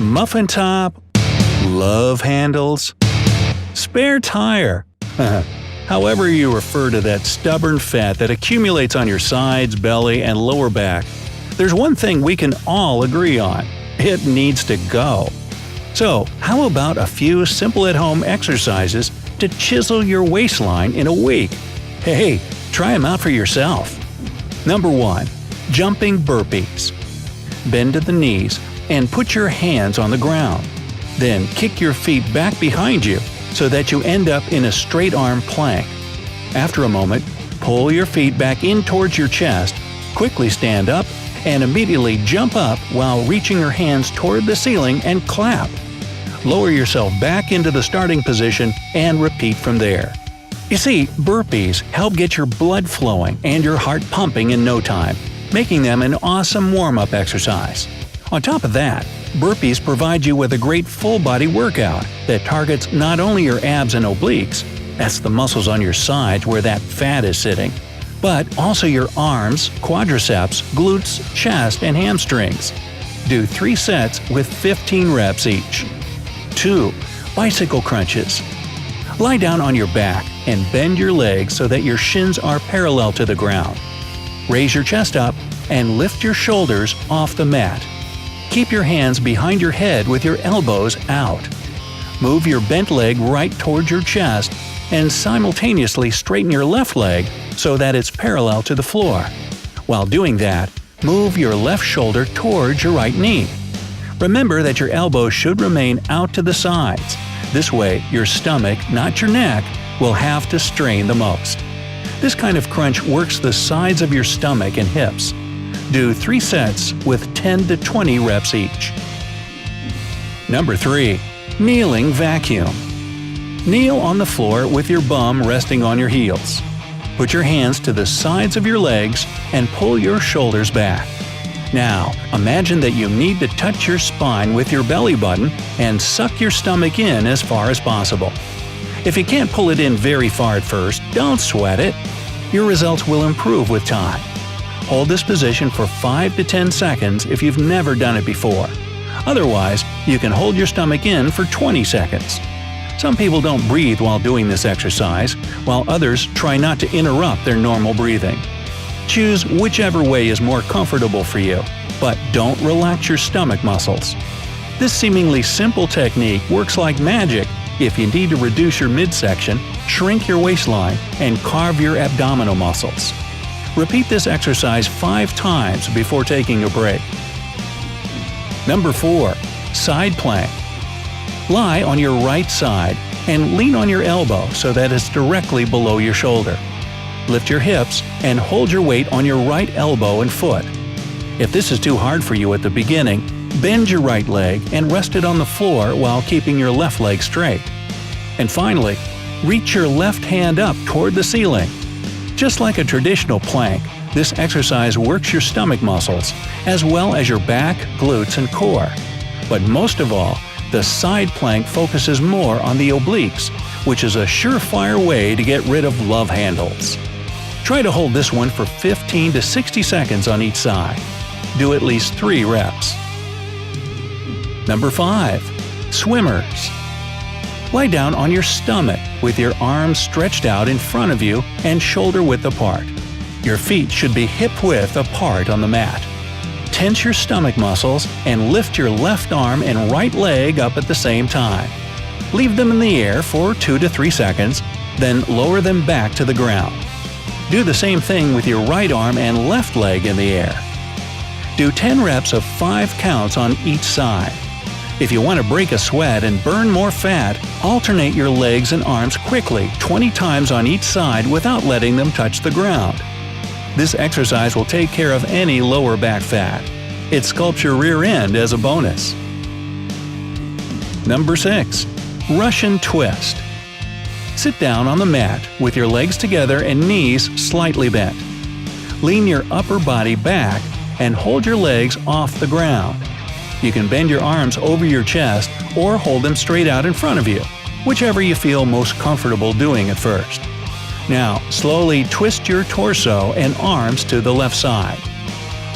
muffin top, love handles, spare tire. However you refer to that stubborn fat that accumulates on your sides, belly, and lower back, there's one thing we can all agree on: it needs to go. So, how about a few simple at-home exercises to chisel your waistline in a week? Hey, try them out for yourself. Number 1. Jumping burpees. Bend to the knees and put your hands on the ground. Then kick your feet back behind you so that you end up in a straight-arm plank. After a moment, pull your feet back in towards your chest, quickly stand up, and immediately jump up while reaching your hands toward the ceiling and clap. Lower yourself back into the starting position and repeat from there. You see, burpees help get your blood flowing and your heart pumping in no time, making them an awesome warm-up exercise. On top of that, burpees provide you with a great full-body workout that targets not only your abs and obliques – that's the muscles on your sides where that fat is sitting – but also your arms, quadriceps, glutes, chest, and hamstrings. Do 3 sets with 15 reps each. 2. Bicycle crunches. Lie down on your back and bend your legs so that your shins are parallel to the ground. Raise your chest up and lift your shoulders off the mat. Keep your hands behind your head with your elbows out. Move your bent leg right towards your chest and simultaneously straighten your left leg so that it's parallel to the floor. While doing that, move your left shoulder towards your right knee. Remember that your elbows should remain out to the sides. This way, your stomach, not your neck, will have to strain the most. This kind of crunch works the sides of your stomach and hips. Do 3 sets with 10 to 20 reps each. Number 3. Kneeling vacuum. Kneel on the floor with your bum resting on your heels. Put your hands to the sides of your legs and pull your shoulders back. Now, imagine that you need to touch your spine with your belly button and suck your stomach in as far as possible. If you can't pull it in very far at first, don't sweat it. Your results will improve with time. Hold this position for 5 to 10 seconds if you've never done it before. Otherwise, you can hold your stomach in for 20 seconds. Some people don't breathe while doing this exercise, while others try not to interrupt their normal breathing. Choose whichever way is more comfortable for you, but don't relax your stomach muscles. This seemingly simple technique works like magic if you need to reduce your midsection, shrink your waistline, and carve your abdominal muscles. Repeat this exercise 5 times before taking a break. Number 4. Side plank. Lie on your right side and lean on your elbow so that it's directly below your shoulder. Lift your hips and hold your weight on your right elbow and foot. If this is too hard for you at the beginning, bend your right leg and rest it on the floor while keeping your left leg straight. And finally, reach your left hand up toward the ceiling. Just like a traditional plank, this exercise works your stomach muscles, as well as your back, glutes, and core. But most of all, the side plank focuses more on the obliques, which is a surefire way to get rid of love handles. Try to hold this one for 15 to 60 seconds on each side. Do at least 3 reps. Number 5. Swimmers. Lie down on your stomach with your arms stretched out in front of you and shoulder width apart. Your feet should be hip-width apart on the mat. Tense your stomach muscles and lift your left arm and right leg up at the same time. Leave them in the air for 2 to 3 seconds, then lower them back to the ground. Do the same thing with your right arm and left leg in the air. Do 10 reps of 5 counts on each side. If you want to break a sweat and burn more fat, alternate your legs and arms quickly 20 times on each side without letting them touch the ground. This exercise will take care of any lower back fat. It sculpts your rear end as a bonus. Number 6. Russian twist. Sit down on the mat with your legs together and knees slightly bent. Lean your upper body back and hold your legs off the ground. You can bend your arms over your chest or hold them straight out in front of you, whichever you feel most comfortable doing at first. Now, slowly twist your torso and arms to the left side.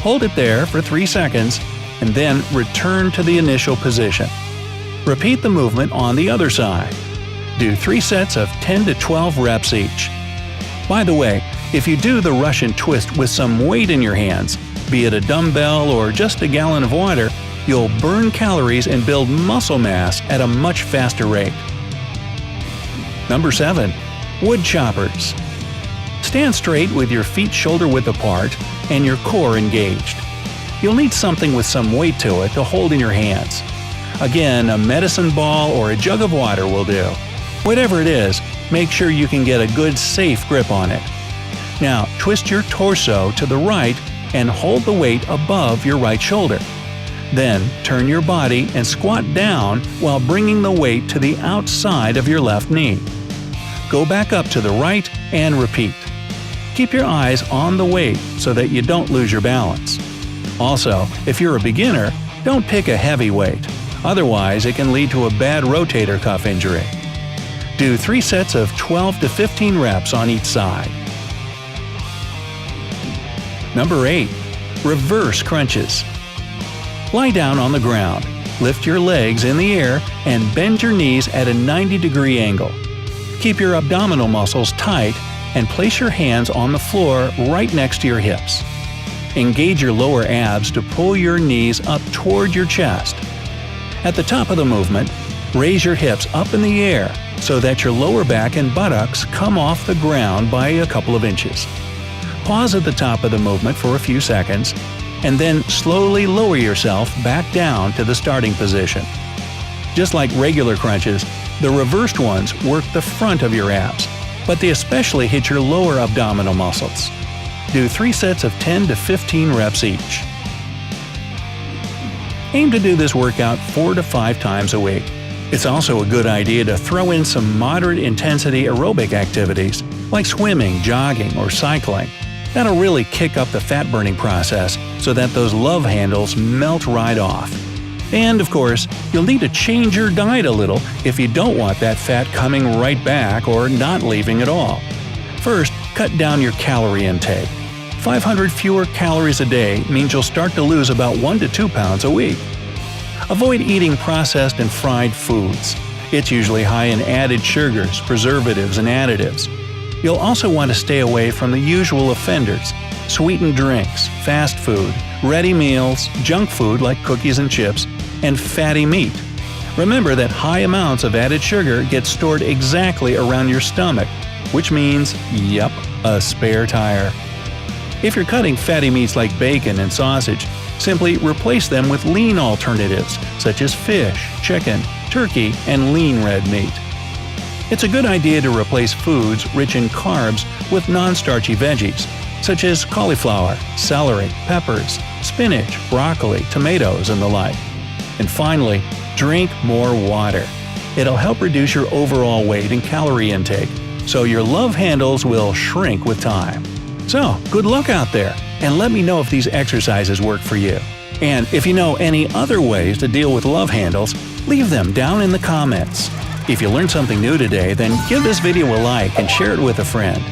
Hold it there for 3 seconds, and then return to the initial position. Repeat the movement on the other side. Do 3 sets of 10 to 12 reps each. By the way, if you do the Russian twist with some weight in your hands, be it a dumbbell or just a gallon of water, you'll burn calories and build muscle mass at a much faster rate. Number 7. Wood choppers. Stand straight with your feet shoulder-width apart and your core engaged. You'll need something with some weight to it to hold in your hands. Again, a medicine ball or a jug of water will do. Whatever it is, make sure you can get a good, safe grip on it. Now, twist your torso to the right and hold the weight above your right shoulder. Then, turn your body and squat down while bringing the weight to the outside of your left knee. Go back up to the right and repeat. Keep your eyes on the weight so that you don't lose your balance. Also, if you're a beginner, don't pick a heavy weight. Otherwise, it can lead to a bad rotator cuff injury. Do 3 sets of 12 to 15 reps on each side. Number 8. Reverse crunches. Lie down on the ground, lift your legs in the air, and bend your knees at a 90-degree angle. Keep your abdominal muscles tight and place your hands on the floor right next to your hips. Engage your lower abs to pull your knees up toward your chest. At the top of the movement, raise your hips up in the air so that your lower back and buttocks come off the ground by a couple of inches. Pause at the top of the movement for a few seconds, and then slowly lower yourself back down to the starting position. Just like regular crunches, the reversed ones work the front of your abs, but they especially hit your lower abdominal muscles. Do 3 sets of 10 to 15 reps each. Aim to do this workout 4 to 5 times a week. It's also a good idea to throw in some moderate intensity aerobic activities like swimming, jogging, or cycling. That'll really kick up the fat-burning process so that those love handles melt right off. And of course, you'll need to change your diet a little if you don't want that fat coming right back or not leaving at all. First, cut down your calorie intake. 500 fewer calories a day means you'll start to lose about 1 to 2 pounds a week. Avoid eating processed and fried foods. It's usually high in added sugars, preservatives, and additives. You'll also want to stay away from the usual offenders: sweetened drinks, fast food, ready meals, junk food like cookies and chips, and fatty meat. Remember that high amounts of added sugar get stored exactly around your stomach, which means, yep, a spare tire. If you're cutting fatty meats like bacon and sausage, simply replace them with lean alternatives such as fish, chicken, turkey, and lean red meat. It's a good idea to replace foods rich in carbs with non-starchy veggies, such as cauliflower, celery, peppers, spinach, broccoli, tomatoes, and the like. And finally, drink more water. It'll help reduce your overall weight and calorie intake, so your love handles will shrink with time. So, good luck out there, and let me know if these exercises work for you. And if you know any other ways to deal with love handles, leave them down in the comments. If you learned something new today, then give this video a like and share it with a friend.